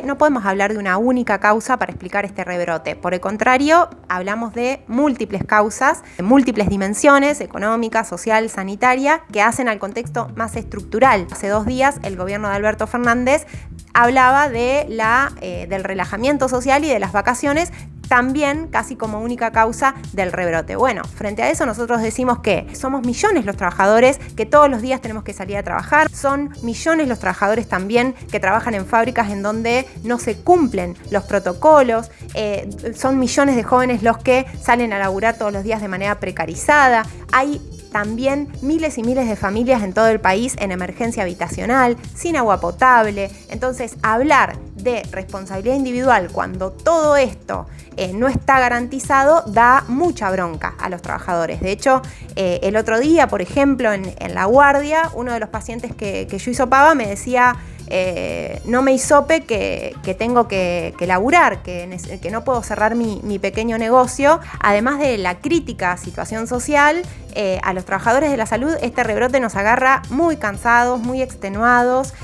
No podemos hablar de una única causa para explicar este rebrote. Por el contrario, hablamos de múltiples causas, de múltiples dimensiones, económica, social, sanitaria, que hacen al contexto más estructural. Hace 2 días el gobierno de Alberto Fernández hablaba del relajamiento social y de las vacaciones, también casi como única causa del rebrote. Bueno, frente a eso nosotros decimos que somos millones los trabajadores que todos los días tenemos que salir a trabajar, son millones los trabajadores también que trabajan en fábricas en donde no se cumplen los protocolos, son millones de jóvenes los que salen a laburar todos los días de manera precarizada, hay también miles y miles de familias en todo el país en emergencia habitacional, sin agua potable. Entonces, hablar de responsabilidad individual cuando todo esto no está garantizado da mucha bronca a los trabajadores. De hecho, el otro día, por ejemplo, en la guardia, uno de los pacientes que yo hisopaba me decía: no me hisope que tengo que laburar, que no puedo cerrar mi pequeño negocio. Además de la crítica situación social, a los trabajadores de la salud este rebrote nos agarra muy cansados, muy extenuados,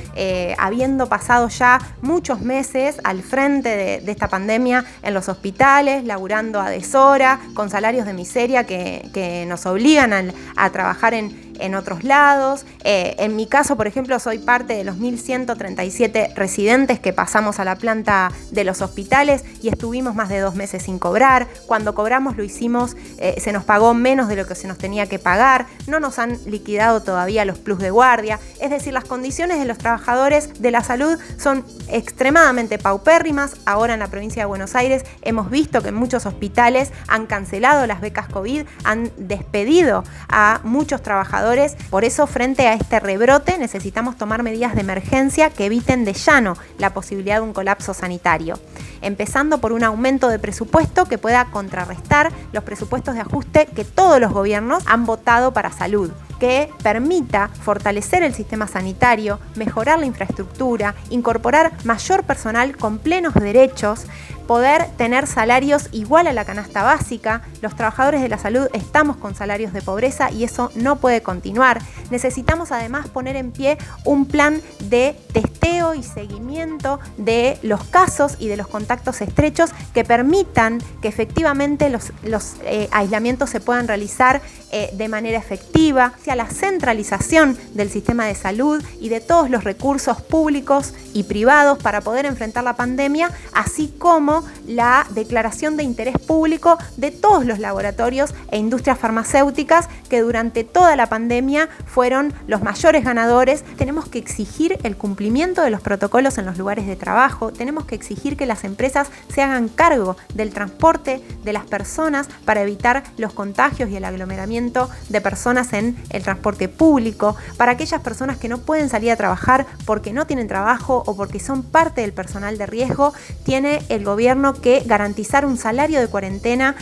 habiendo pasado ya muchos meses al frente de esta pandemia en los hospitales, laburando a deshora, con salarios de miseria que nos obligan a trabajar en otros lados. En mi caso, por ejemplo, soy parte de los 1.137 residentes que pasamos a la planta de los hospitales y estuvimos más de 2 meses sin cobrar. Cuando cobramos lo hicimos, se nos pagó menos de lo que se nos tenía que pagar, no nos han liquidado todavía los plus de guardia. Es decir, las condiciones de los trabajadores de la salud son extremadamente paupérrimas. Ahora en la provincia de Buenos Aires hemos visto que muchos hospitales han cancelado las becas COVID, han despedido a muchos trabajadores. Por eso, frente a este rebrote, necesitamos tomar medidas de emergencia que eviten de llano la posibilidad de un colapso sanitario. Empezando por un aumento de presupuesto que pueda contrarrestar los presupuestos de ajuste que todos los gobiernos han votado para salud, que permita fortalecer el sistema sanitario, mejorar la infraestructura, incorporar mayor personal con plenos derechos, poder tener salarios igual a la canasta básica. Los trabajadores de la salud estamos con salarios de pobreza y eso no puede continuar. Necesitamos además poner en pie un plan de testeo y seguimiento de los casos y de los contactos estrechos que permitan que efectivamente los aislamientos se puedan realizar de manera efectiva, hacia la centralización del sistema de salud y de todos los recursos públicos y privados para poder enfrentar la pandemia, así como la declaración de interés público de todos los laboratorios e industrias farmacéuticas que durante toda la pandemia fueron los mayores ganadores. Tenemos que exigir el cumplimiento de los protocolos en los lugares de trabajo, tenemos que exigir que las empresas se hagan cargo del transporte de las personas para evitar los contagios y el aglomeramiento de personas en el transporte público. Para aquellas personas que no pueden salir a trabajar porque no tienen trabajo o porque son parte del personal de riesgo, tiene el gobierno que garantizar un salario de cuarentena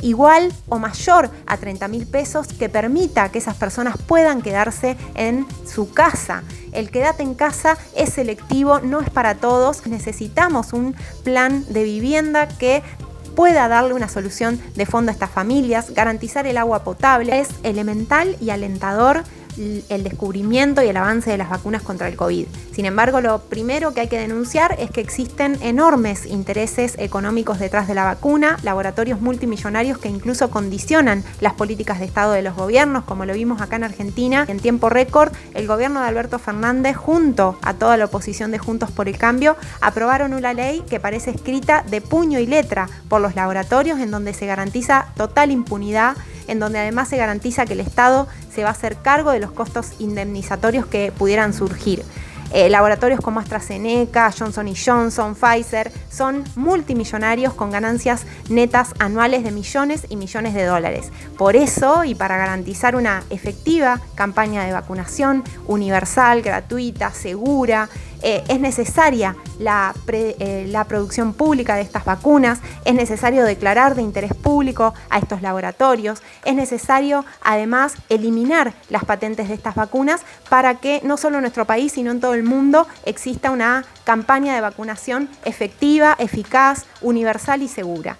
igual o mayor a 30.000 pesos que permita que esas personas puedan quedarse en su casa. El quédate en casa es selectivo, no es para todos. Necesitamos un plan de vivienda que pueda darle una solución de fondo a estas familias. Garantizar el agua potable es elemental y alentador el descubrimiento y el avance de las vacunas contra el COVID. Sin embargo, lo primero que hay que denunciar es que existen enormes intereses económicos detrás de la vacuna, laboratorios multimillonarios que incluso condicionan las políticas de Estado de los gobiernos, como lo vimos acá en Argentina. En tiempo récord, el gobierno de Alberto Fernández, junto a toda la oposición de Juntos por el Cambio, aprobaron una ley que parece escrita de puño y letra por los laboratorios, en donde se garantiza total impunidad, en donde además se garantiza que el Estado se va a hacer cargo de los costos indemnizatorios que pudieran surgir. Laboratorios como AstraZeneca, Johnson & Johnson, Pfizer, son multimillonarios con ganancias netas anuales de millones y millones de dólares. Por eso, y para garantizar una efectiva campaña de vacunación universal, gratuita, segura, es necesaria la producción pública de estas vacunas, es necesario declarar de interés público a estos laboratorios, es necesario además eliminar las patentes de estas vacunas para que no solo en nuestro país, sino en todo el mundo exista una campaña de vacunación efectiva, eficaz, universal y segura.